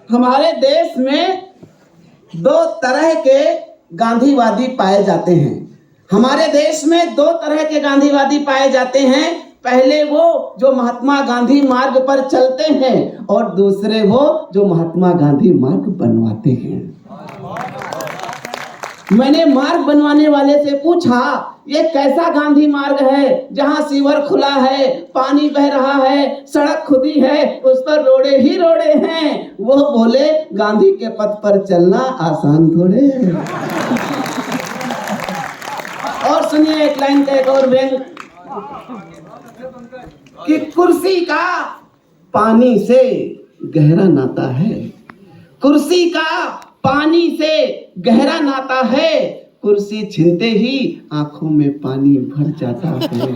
हमारे देश में दो तरह के गांधीवादी पाए जाते हैं। हमारे देश में दो तरह के गांधीवादी पाए जाते हैं। पहले वो जो महात्मा गांधी मार्ग पर चलते हैं और दूसरे वो जो महात्मा गांधी मार्ग बनवाते हैं। मैंने मार्ग बनवाने वाले से पूछा, ये कैसा गांधी मार्ग है जहां सीवर खुला है, पानी बह रहा है, सड़क खुदी है, उस पर रोड़े ही रोड़े हैं। वो बोले, गांधी के पथ पर चलना आसान थोड़े है। और सुनिए एक लाइन का एक और व्यंग कि कुर्सी का पानी से गहरा नाता है। कुर्सी का पानी से गहरा नाता है। कुर्सी छीनते ही आंखों में पानी भर जाता है।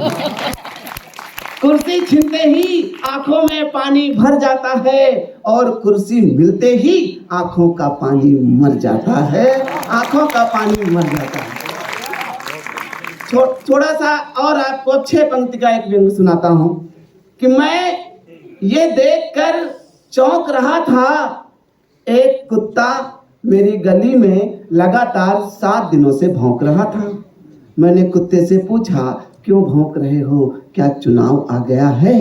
कुर्सी छीनते ही आंखों में पानी भर जाता है और कुर्सी मिलते ही आंखों का पानी मर जाता है। आंखों का पानी मर जाता है। थोड़ा सा और आपको 6 पंक्ति का एक व्यंग सुनाता हूं कि मैं ये देखकर चौंक रहा था, एक कुत्ता मेरी गली में लगातार 7 दिनों से भौंक रहा था। मैंने कुत्ते से पूछा, क्यों भौंक रहे हो, क्या चुनाव आ गया है?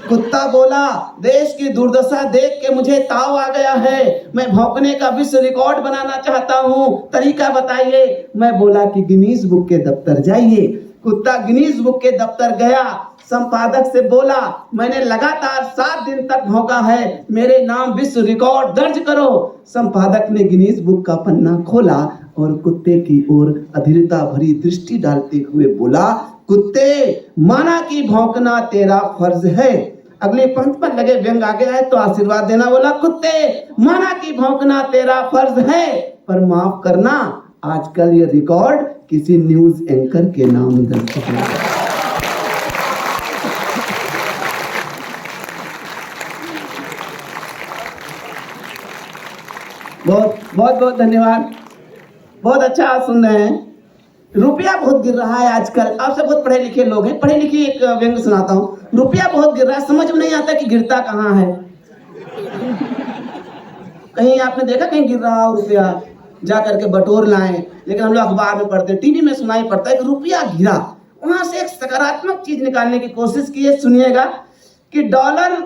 कुत्ता बोला, देश की दुर्दशा देख के मुझे ताव आ गया है, मैं भौंकने का विश्व रिकॉर्ड बनाना चाहता हूँ, तरीका बताइए। मैं बोला कि गिनीज बुक के दफ्तर जाइए। कुत्ता गिनीज बुक के दफ्तर गया, संपादक से बोला, मैंने लगातार 7 दिन तक भौंका है, मेरे नाम विश्व रिकॉर्ड दर्ज करो। संपादक ने गिनीज बुक का पन्ना खोला और कुत्ते की ओर अधीरता भरी दृष्टि डालते हुए बोला, कुत्ते, माना कि भौंकना तेरा फर्ज है। अगले पंक्ति पर लगे व्यंग आ गया है तो आशीर्वाद देना। बोला, कुत्ते, माना कि भौंकना तेरा फर्ज है, पर माफ करना, आजकल ये रिकॉर्ड किसी न्यूज एंकर के नाम दर्ज है। बहुत बहुत बहुत धन्यवाद। बहुत अच्छा आप सुन रहे हैं। रुपया बहुत गिर रहा है आजकल। आपसे बहुत पढ़े लिखे लोग हैं, पढ़े लिखे एक व्यंग सुनाता हूँ। रुपया बहुत गिर रहा है, समझ में नहीं आता कि गिरता कहाँ है। कहीं आपने देखा कहीं गिर रहा हो रुपया, जा करके बटोर लाएं, लेकिन हम लोग अखबार में पढ़ते हैं, टीवी में सुनाई पड़ता है कि रुपया गिरा। वहां से एक सकारात्मक चीज निकालने की कोशिश की है। सुनिएगा कि डॉलर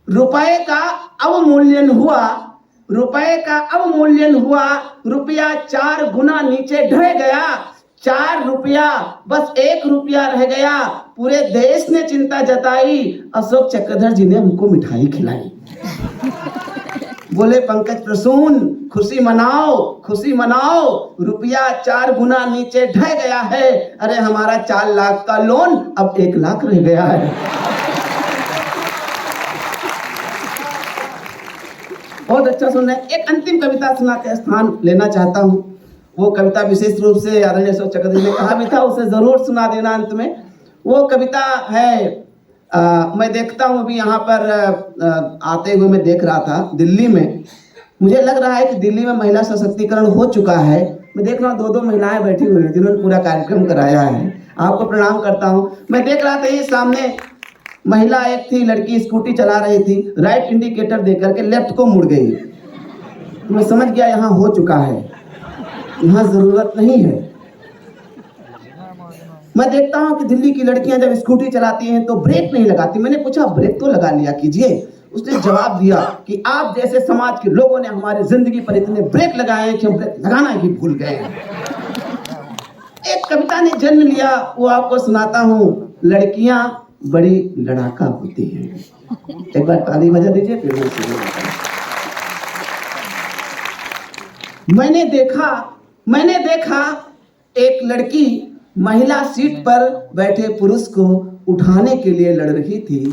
रुपए का अवमूल्यन हुआ, रुपए का अवमूल्यन हुआ, रुपया 4 गुना नीचे ढह गया। 4 रुपया, बस 1 रुपया रह गया। पूरे देश ने चिंता जताई, अशोक चक्रधर जी ने हमको मिठाई खिलाई। बोले, पंकज प्रसून, खुशी मनाओ, खुशी मनाओ, रुपया 4 गुना नीचे ढह गया है। अरे हमारा 4 लाख का लोन अब 1 लाख रह गया है। बहुत अच्छा सुन रहे हैं। एक अंतिम कविता सुना के स्थान लेना चाहता हूँ। वो कविता विशेष रूप से आदरणीय अशोक चक्रधर ने कहा भी था, उसे जरूर सुना देना अंत में। वो कविता है, मैं देखता हूँ अभी यहाँ पर आते हुए मैं देख रहा था दिल्ली में। मुझे लग रहा है कि दिल्ली में महिला सशक्तिकरण हो चुका है। मैं देख रहा हूँ 2-2 महिलाएं बैठी हुई हैं जिन्होंने पूरा कार्यक्रम कराया है। आपको प्रणाम करता हूँ। मैं देख रहा था ये सामने महिला एक थी, लड़की स्कूटी चला रही थी, राइट इंडिकेटर देकर के लेफ्ट को मुड़ गई। तो मैं समझ गया यहाँ हो चुका है, यहाँ जरूरत नहीं है। मैं देखता हूँ कि दिल्ली की लड़कियां जब स्कूटी चलाती हैं तो ब्रेक नहीं लगाती। मैंने पूछा, ब्रेक तो लगा लिया कीजिए। उसने जवाब दिया कि आप जैसे समाज के लोगों ने हमारी जिंदगी पर इतने ब्रेक लगाए हैं कि हम ब्रेक लगाना ही भूल गए हैं। एक कविता ने जन्म लिया, वो आपको सुनाता हूँ। लड़कियां बड़ी लड़ाका होती हैं। एक बार ताली बजा दीजिए फिर मैं शुरू करता हूं। मैंने देखा एक लड़की महिला सीट पर बैठे पुरुष को उठाने के लिए लड़ रही थी,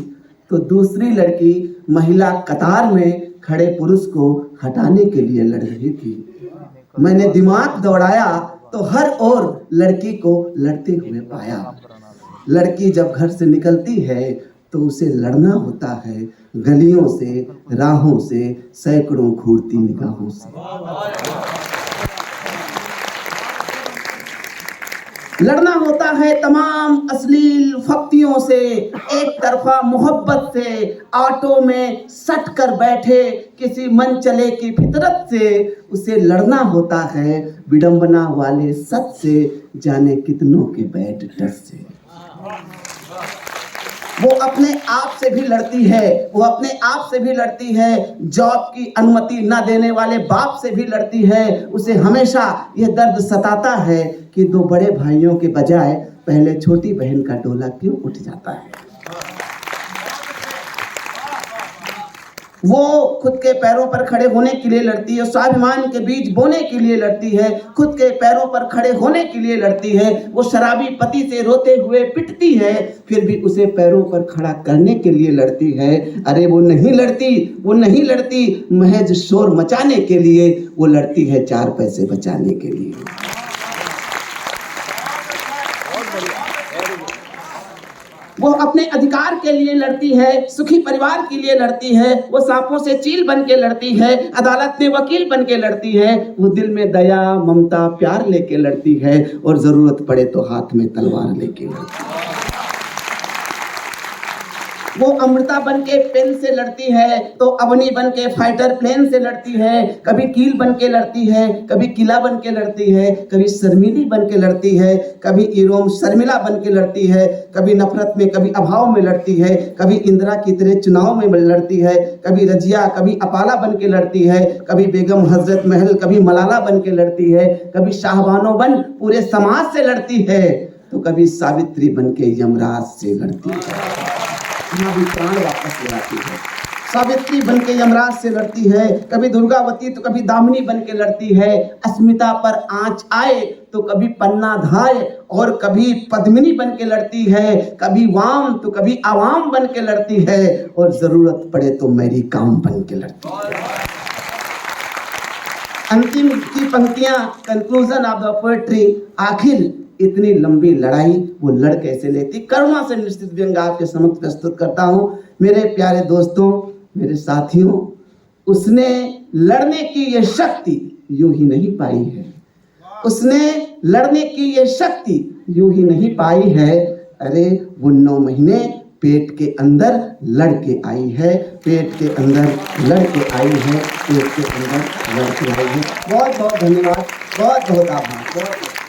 तो दूसरी लड़की महिला कतार में खड़े पुरुष को हटाने के लिए लड़ रही थी। मैंने दिमाग दौड़ाया तो हर ओर लड़की को लड़ते हुए पाया। लड़की जब घर से निकलती है तो उसे लड़ना होता है, गलियों से, राहों से, सैकड़ों घूरती निगाहों से। लड़ना होता है तमाम अश्लील फक्तियों से, एक तरफा मोहब्बत से, ऑटो में सट कर बैठे किसी मन चले की फितरत से। उसे लड़ना होता है विडंबना वाले सच से, जाने कितनों के बैड टच से। वो अपने आप से भी लड़ती है, वो अपने आप से भी लड़ती है, जॉब की अनुमति ना देने वाले बाप से भी लड़ती है। उसे हमेशा यह दर्द सताता है कि दो बड़े भाइयों के बजाय पहले छोटी बहन का डोला क्यों उठ जाता है। वो खुद के पैरों पर खड़े होने के लिए लड़ती है, स्वाभिमान के बीज बोने के लिए लड़ती है, खुद के पैरों पर खड़े होने के लिए लड़ती है। वो शराबी पति से रोते हुए पिटती है, फिर भी उसे पैरों पर खड़ा करने के लिए लड़ती है। अरे वो नहीं लड़ती महज शोर मचाने के लिए, वो लड़ती है 4 पैसे बचाने के लिए। वो अपने अधिकार के लिए लड़ती है, सुखी परिवार के लिए लड़ती है। वो सांपों से चील बन के लड़ती है, अदालत में वकील बन के लड़ती है। वो दिल में दया ममता प्यार लेके लड़ती है, और जरूरत पड़े तो हाथ में तलवार लेके लड़ती है। वो अमृता बन के पेन से लड़ती है, तो अवनी बन के फाइटर प्लेन से लड़ती है। कभी कील बन के लड़ती है, कभी किला बन के लड़ती है, कभी शर्मिली बन के लड़ती है, कभी इरोम शर्मिला बन के लड़ती है, कभी नफरत में, कभी अभाव में लड़ती है, कभी इंदिरा की तरह चुनाव में लड़ती है, कभी रजिया, कभी अपाला बन के लड़ती है, कभी बेगम हजरत महल, कभी मलाला बन के लड़ती है, कभी शाहबानो बन पूरे समाज से लड़ती है, तो कभी सावित्री बन के यमराज से लड़ती है। भी प्राण वापस लाती है। सावित्री बन के यमराज से लड़ती है, कभी दुर्गावती तो कभी दामिनी बन के लड़ती है। अस्मिता पर आंच आए तो कभी पन्ना धाय, और कभी पद्मिनी बन के लड़ती है, कभी वाम तो कभी आवाम बन के लड़ती है, और जरूरत पड़े तो मैरी काम बन के लड़ती है। अंतिम की पंक्तियां, कंक्लूजन ऑफ द पोएट्री, आखिर इतनी लंबी लड़ाई वो लड़ कैसे लेती। करुणा से निश्चित व्यंग आपके समक्ष प्रस्तुत करता हूं। मेरे प्यारे दोस्तों, मेरे साथियों, उसने लड़ने की ये शक्ति यूं ही नहीं पाई है। उसने लड़ने की ये शक्ति यूं ही नहीं पाई है। अरे वो 9 महीने पेट के अंदर लड़के आई है, पेट के अंदर लड़के आई है, पेट के अंदर लड़के आई है। बहुत बहुत धन्यवाद, बहुत बहुत आभार।